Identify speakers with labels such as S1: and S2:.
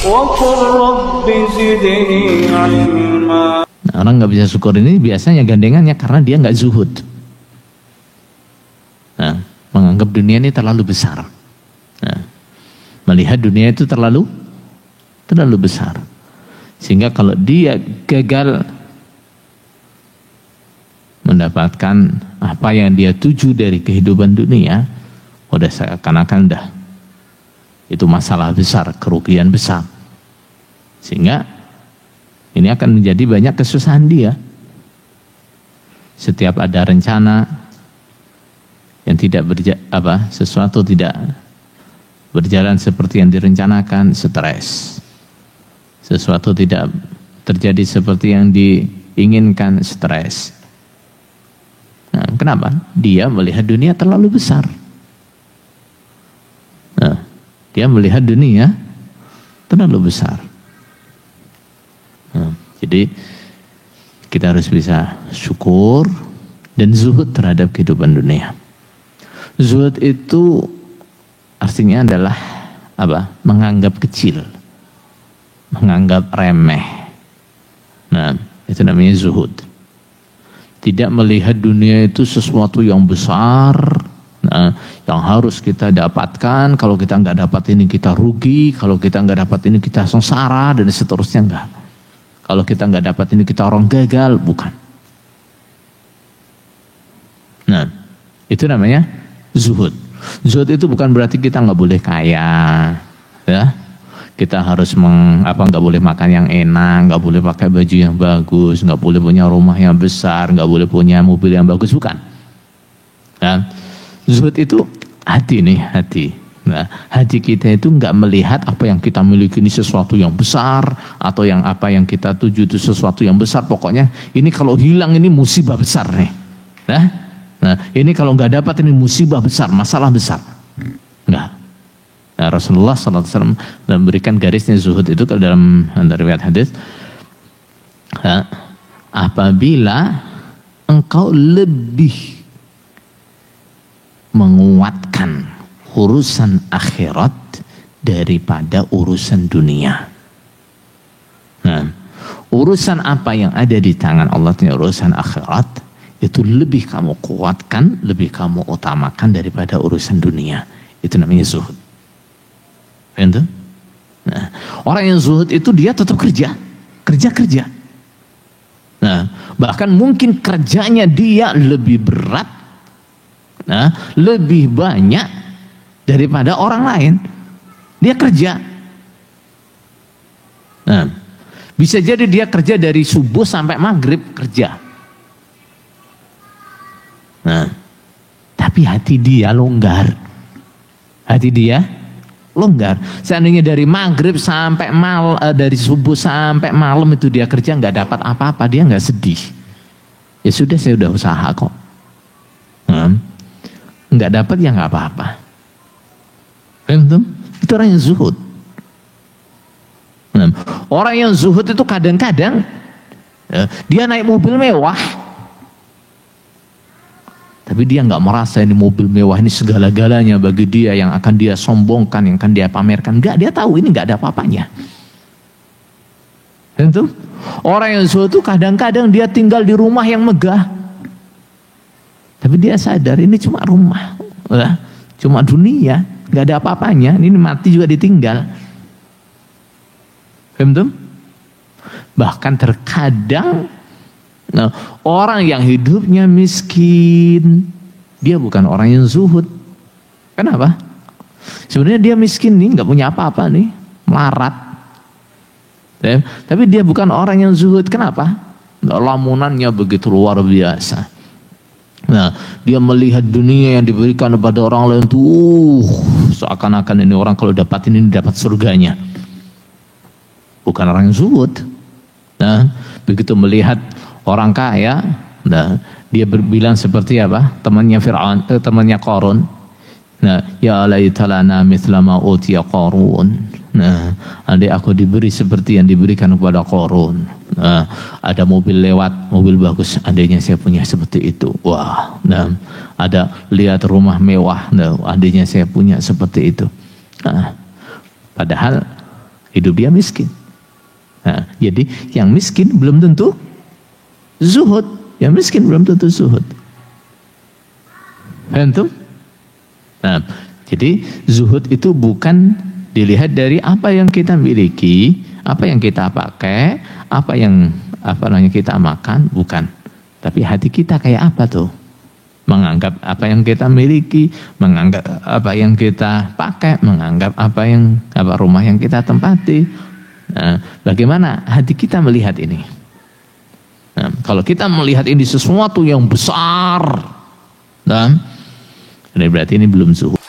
S1: وقل رب زدني علما.
S2: Orang nggak bisa syukur ini biasanya gandengannya karena dia nggak zuhud. Nah, menganggap dunia ini terlalu besar. Nah, melihat dunia itu terlalu besar. Sehingga kalau dia gagal mendapatkan apa yang dia tuju dari kehidupan dunia, udah seakan-akan dah itu masalah besar, kerugian besar. Sehingga ini akan menjadi banyak kesusahan dia. Setiap ada rencana yang tidak sesuatu tidak berjalan seperti yang direncanakan, stres. Sesuatu tidak terjadi seperti yang diinginkan, stres. Nah, kenapa? Dia melihat dunia terlalu besar. Nah, dia melihat dunia terlalu besar. Nah, jadi kita harus bisa syukur dan zuhud terhadap kehidupan dunia. Zuhud itu artinya adalah apa? Menganggap kecil, menganggap remeh. Nah, itu namanya zuhud. Tidak melihat dunia itu sesuatu yang besar, nah, yang harus kita dapatkan. Kalau kita nggak dapat ini kita rugi, kalau kita nggak dapat ini kita sengsara dan seterusnya, enggak. Kalau kita nggak dapat ini kita orang gagal, bukan. Nah, itu namanya zuhud. Zuhud itu bukan berarti kita nggak boleh kaya, ya. Kita harus nggak boleh makan yang enak, nggak boleh pakai baju yang bagus, nggak boleh punya rumah yang besar, nggak boleh punya mobil yang bagus, bukan. Nah, zuhud itu hati nih, hati. Nah, hati kita itu nggak melihat apa yang kita miliki ini sesuatu yang besar, atau yang apa yang kita tuju itu sesuatu yang besar. Pokoknya ini kalau hilang ini musibah besar nih. Nah, ini kalau nggak dapat ini musibah besar, masalah besar. Enggak. Nah, Rasulullah SAW memberikan garisnya zuhud itu kalau dalam riwayat hadis, apabila engkau lebih menguatkan urusan akhirat daripada urusan dunia. Nah, urusan apa yang ada di tangan Allah, urusan akhirat, itu lebih kamu kuatkan, lebih kamu utamakan daripada urusan dunia. Itu namanya zuhud. Nah, orang yang zuhud itu dia tetap kerja. Nah, bahkan mungkin kerjanya dia lebih berat, nah, lebih banyak daripada orang lain. Dia kerja. Nah, bisa jadi dia kerja dari subuh sampai maghrib kerja. Nah, tapi hati dia longgar. Seandainya dari maghrib sampai dari subuh sampai malam itu dia kerja nggak dapat apa-apa, dia nggak sedih. Ya sudah, saya udah usaha kok. Nggak dapat ya nggak apa-apa. Itu orang yang zuhud. Orang yang zuhud itu kadang-kadang dia naik mobil mewah, tapi dia nggak merasa ini mobil mewah ini segala-galanya bagi dia, yang akan dia sombongkan, yang akan dia pamerkan. Enggak, dia tahu ini nggak ada apa-apanya. Itu orang yang zuhud itu kadang-kadang dia tinggal di rumah yang megah, tapi dia sadar ini cuma rumah, cuma dunia, nggak ada apa-apanya. Ini mati juga ditinggal. Bahkan terkadang orang yang hidupnya miskin, dia bukan orang yang zuhud. Kenapa? Sebenarnya dia miskin nih, nggak punya apa-apa nih, melarat. Tapi dia bukan orang yang zuhud. Kenapa? Lamunannya begitu luar biasa. Nah, dia melihat dunia yang diberikan kepada orang lain tuh seakan-akan ini orang kalau dapat ini dapat surganya. Bukan orang yang zuhud. Nah, begitu melihat orang kaya, nah, dia berbilang seperti apa? Temannya Fir'aun, temannya Qarun. Nah, ya laitalana mithla ma utiya Qarun. Nah, andai aku diberi seperti yang diberikan kepada Qarun. Nah, ada mobil lewat, mobil bagus, andainya saya punya seperti itu. Wah, nah, ada lihat rumah mewah, nah, andainya saya punya seperti itu. Nah, padahal hidup dia miskin. Nah, jadi yang miskin belum tentu zuhud, yang miskin belum tentu zuhud. Paham? Nah, jadi zuhud itu bukan dilihat dari apa yang kita miliki, apa yang kita pakai, apa yang kita makan, bukan. Tapi hati kita kayak apa tuh? Menganggap apa yang kita miliki, menganggap apa yang kita pakai, menganggap apa rumah yang kita tempati. Nah, bagaimana hati kita melihat ini? Nah, kalau kita melihat ini sesuatu yang besar, nah, berarti ini belum zuhud.